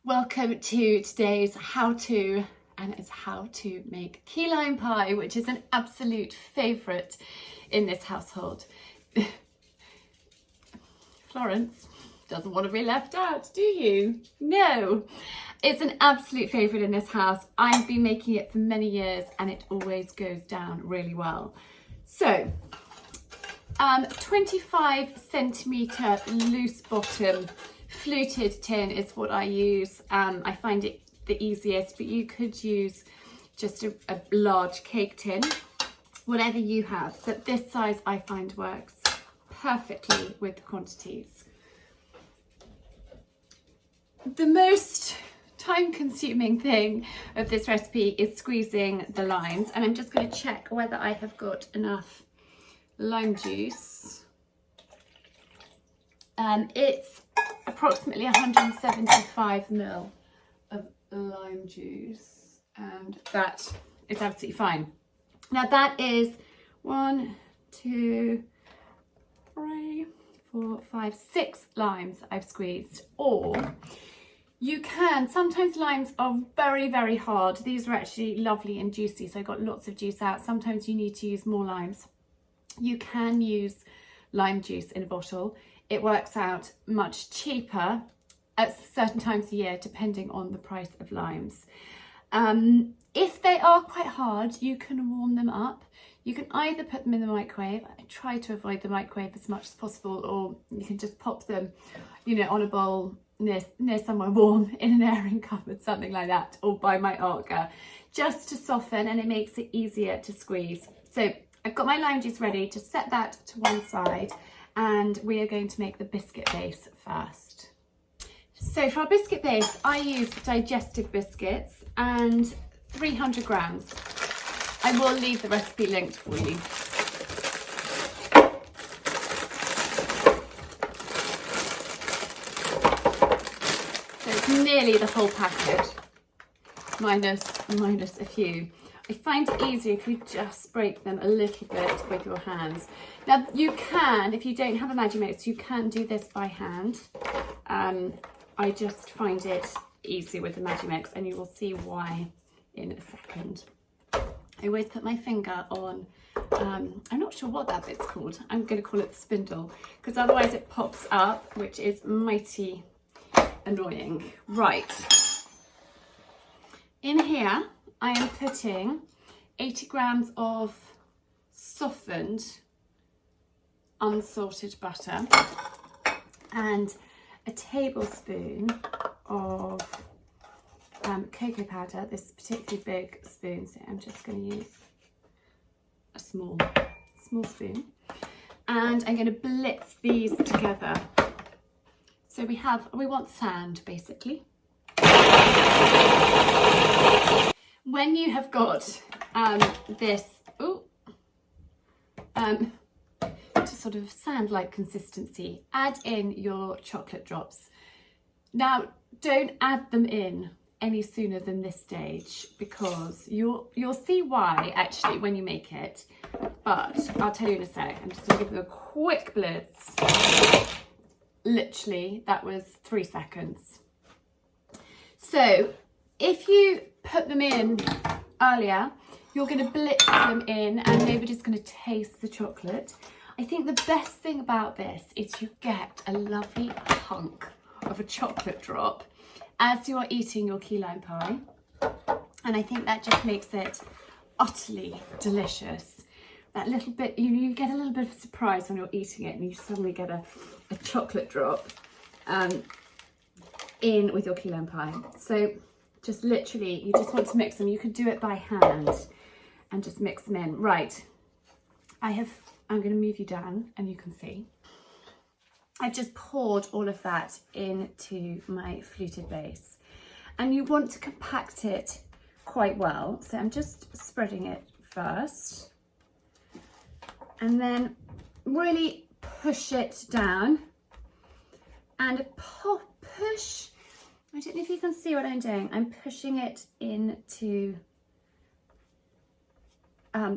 Welcome to today's how-to, and it's how to make key lime pie, which is an absolute favourite in this household. Florence doesn't want to be left out, do you? No, it's an absolute favourite in this house. I've been making it for many years and it always goes down really well. So, 25 centimetre loose bottom fluted tin is what I use. I find it the easiest, but you could use just a large cake tin, whatever you have. But this size I find works perfectly with the quantities. The most time-consuming thing of this recipe is squeezing the limes, and I'm just going to check whether I have got enough lime juice. It's approximately 175 ml of lime juice, and that is absolutely fine. Now that is 1, 2, 3, 4, 5, 6 limes I've squeezed. Or you can, sometimes limes are very, very hard. These are actually lovely and juicy, so I got lots of juice out. Sometimes you need to use more limes. You can use lime juice in a bottle. It works out much cheaper at certain times of the year, depending on the price of limes. If they are quite hard, you can warm them up. You can either put them in the microwave. I try to avoid the microwave as much as possible, or you can just pop them, on a bowl near somewhere warm in an airing cupboard, something like that, or by my arca, just to soften, and it makes it easier to squeeze. So I've got my lime juice ready. To set that to one side, and we are going to make the biscuit base first. So for our biscuit base, I use digestive biscuits and 300 grams. I will leave the recipe linked for you. So it's nearly the whole packet, minus a few. I find it easier if you just break them a little bit with your hands. Now you can, if you don't have a Magimix, you can do this by hand. I just find it easier with the Magimix, and you will see why in a second. I always put my finger on, I'm not sure what that bit's called. I'm going to call it the spindle, because otherwise it pops up, which is mighty annoying. Right. In here, I am putting 80 grams of softened, unsalted butter and a tablespoon of cocoa powder. This is a particularly big spoon, so I'm just going to use a small spoon. And I'm going to blitz these together. So we want sand, basically. When you have got this to sort of sand-like consistency, add in your chocolate drops. Now, don't add them in any sooner than this stage, because you'll see why actually when you make it, but I'll tell you in a sec. I'm just going to give them a quick blitz. Literally, that was 3 seconds. So if you put them in earlier, you're going to blitz them in and nobody's going to taste the chocolate. I think the best thing about this is you get a lovely hunk of a chocolate drop as you're eating your key lime pie, and I think that just makes it utterly delicious. That little bit, you get a little bit of surprise when you're eating it and you suddenly get a chocolate drop in with your key lime pie. So just literally, you just want to mix them. You can do it by hand and just mix them in. Right, I'm going to move you down and you can see. I've just poured all of that into my fluted base, and you want to compact it quite well. So I'm just spreading it first and then really push it down and push. I don't know if you can see what I'm doing. I'm pushing it into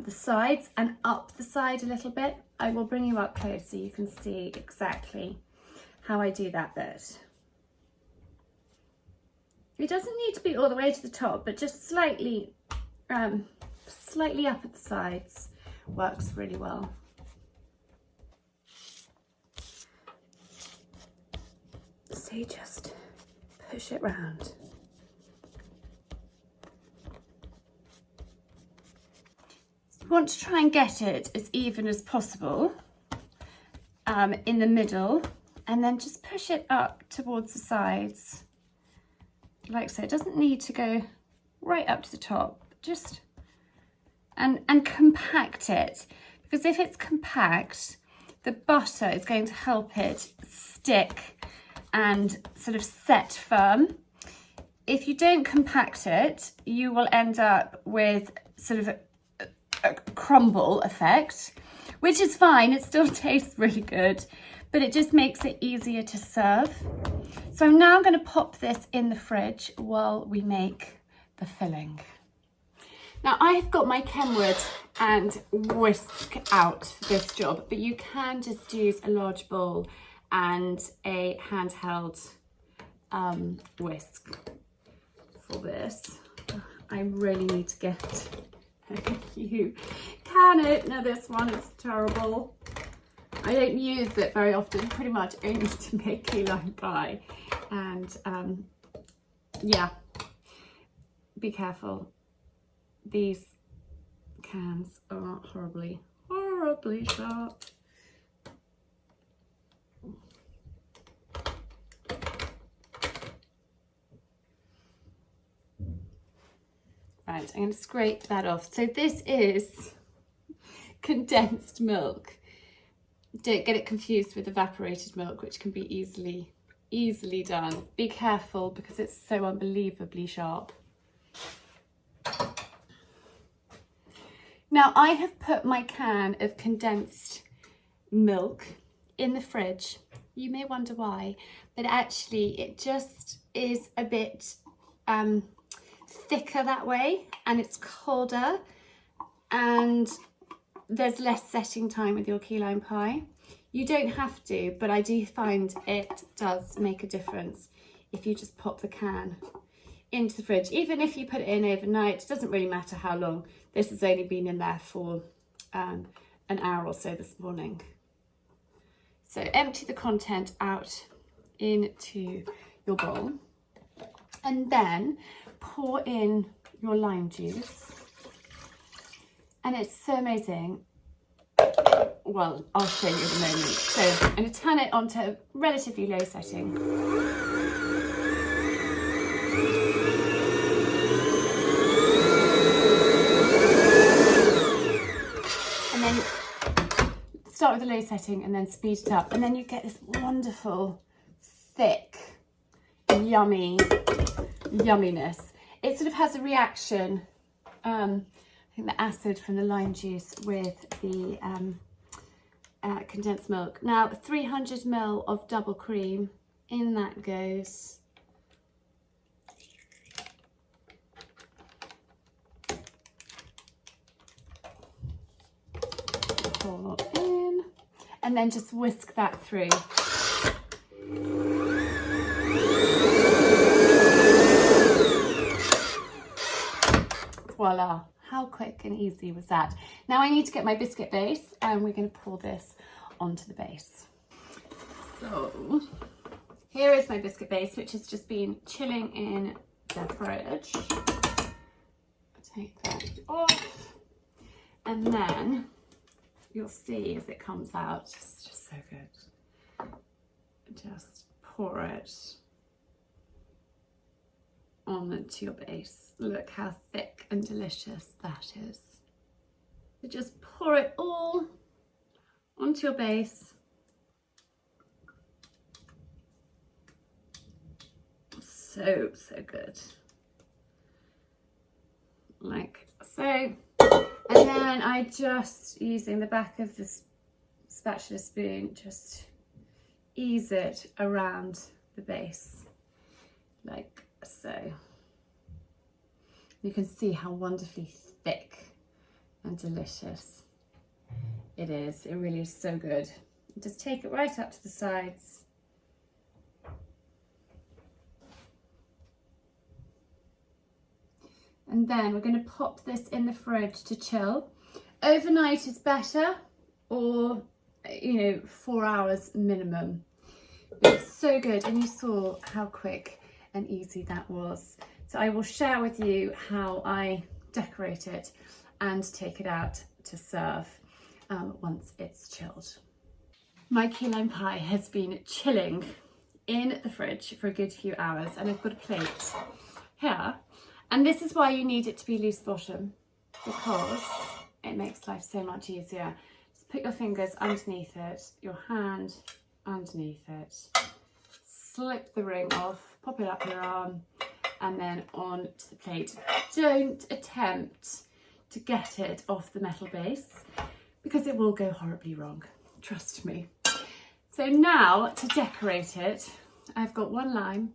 the sides and up the side a little bit. I will bring you up close so you can see exactly how I do that bit. It doesn't need to be all the way to the top, but just slightly slightly up at the sides works really well. So you just push it round. You want to try and get it as even as possible in the middle, and then just push it up towards the sides like so. It doesn't need to go right up to the top, just and compact it, because if it's compact, the butter is going to help it stick and sort of set firm. If you don't compact it, you will end up with sort of a crumble effect, which is fine. It still tastes really good, but it just makes it easier to serve. So I'm now going to pop this in the fridge while we make the filling. Now I've got my Kenwood and whisk out for this job, but you can just use a large bowl and a handheld whisk for this. I really need to get you can it. Now this one is terrible. I don't use it very often, pretty much only to make key lime pie. And yeah, be careful. These cans are horribly sharp. Right, I'm going to scrape that off. So this is condensed milk. Don't get it confused with evaporated milk, which can be easily done. Be careful because it's so unbelievably sharp. Now I have put my can of condensed milk in the fridge. You may wonder why, but actually it just is a bit thicker that way, and it's colder, and there's less setting time with your key lime pie. You don't have to, but I do find it does make a difference if you just pop the can into the fridge. Even if you put it in overnight, it doesn't really matter how long. This has only been in there for an hour or so this morning. So empty the content out into your bowl, and then pour in your lime juice. And it's so amazing. Well, I'll show you in a moment. So I'm going to turn it onto a relatively low setting. And then start with a low setting and then speed it up. And then you get this wonderful, thick, yumminess. It sort of has a reaction, I think the acid from the lime juice with the condensed milk. Now 300 ml of double cream, in that goes. Pour in, and then just whisk that through. Voila, how quick and easy was that? Now I need to get my biscuit base, and we're going to pour this onto the base. So here is my biscuit base, which has just been chilling in the fridge. Take that off, and then you'll see as it comes out, it's just so good. Just pour it onto your base. Look how thick and delicious that is. So just pour it all onto your base. So good. Like so. And then I just, using the back of this spatula spoon, just ease it around the base, like so. You can see how wonderfully thick and delicious it is. It really is so good. Just take it right up to the sides. And then we're going to pop this in the fridge to chill. Overnight is better, or 4 hours minimum. It's so good, and you saw how quick and easy that was. So I will share with you how I decorate it and take it out to serve once it's chilled. My key lime pie has been chilling in the fridge for a good few hours, and I've got a plate here, and this is why you need it to be loose bottom, because it makes life so much easier. Just put your fingers underneath it, your hand underneath it, slip the ring off, pop it up your arm, and then on to the plate. Don't attempt to get it off the metal base, because it will go horribly wrong, trust me. So now to decorate it, I've got 1 lime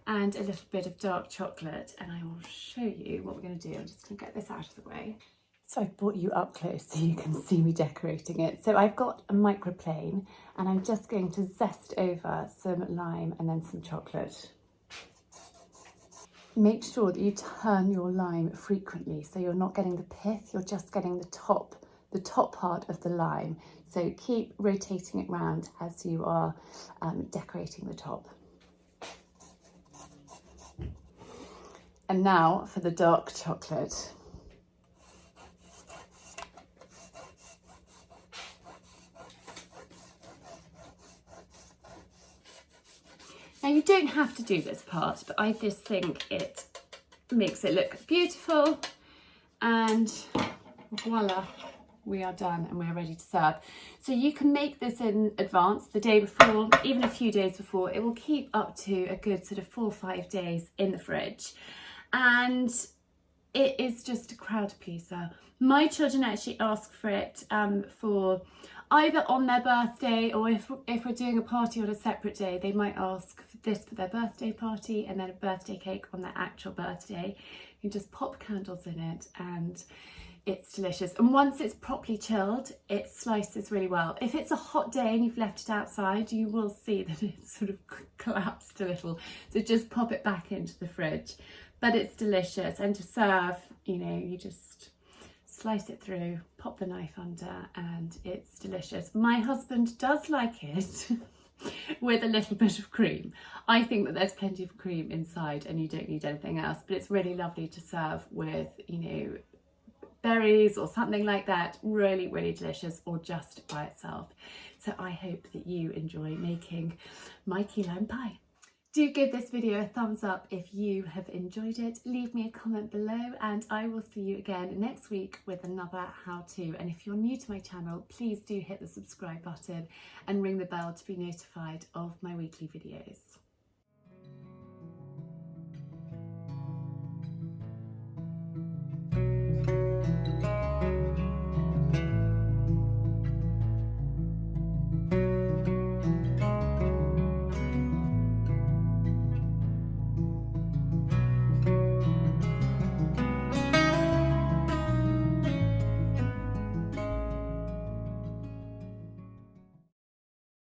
and a little bit of dark chocolate, and I will show you what we're going to do. I'm just going to get this out of the way. So I've brought you up close so you can see me decorating it. So I've got a microplane, and I'm just going to zest over some lime and then some chocolate. Make sure that you turn your lime frequently, so you're not getting the pith, you're just getting the top part of the lime. So keep rotating it round as you are decorating the top. And now for the dark chocolate. Now you don't have to do this part, but I just think it makes it look beautiful, and voila, we are done and we're ready to serve. So you can make this in advance, the day before, even a few days before. It will keep up to a good sort of 4 or 5 days in the fridge, and it is just a crowd pleaser. My children actually ask for it for either on their birthday, or if we're doing a party on a separate day, they might ask for this for their birthday party, and then a birthday cake on their actual birthday. You just pop candles in it, and it's delicious. And once it's properly chilled, it slices really well. If it's a hot day and you've left it outside, you will see that it's sort of collapsed a little. So just pop it back into the fridge. But it's delicious, and to serve, you just slice it through, pop the knife under, and it's delicious. My husband does like it with a little bit of cream. I think that there's plenty of cream inside and you don't need anything else, but it's really lovely to serve with, berries or something like that. Really, really delicious, or just by itself. So I hope that you enjoy making my key lime pie. Do give this video a thumbs up if you have enjoyed it. Leave me a comment below, and I will see you again next week with another how-to. And if you're new to my channel, please do hit the subscribe button and ring the bell to be notified of my weekly videos.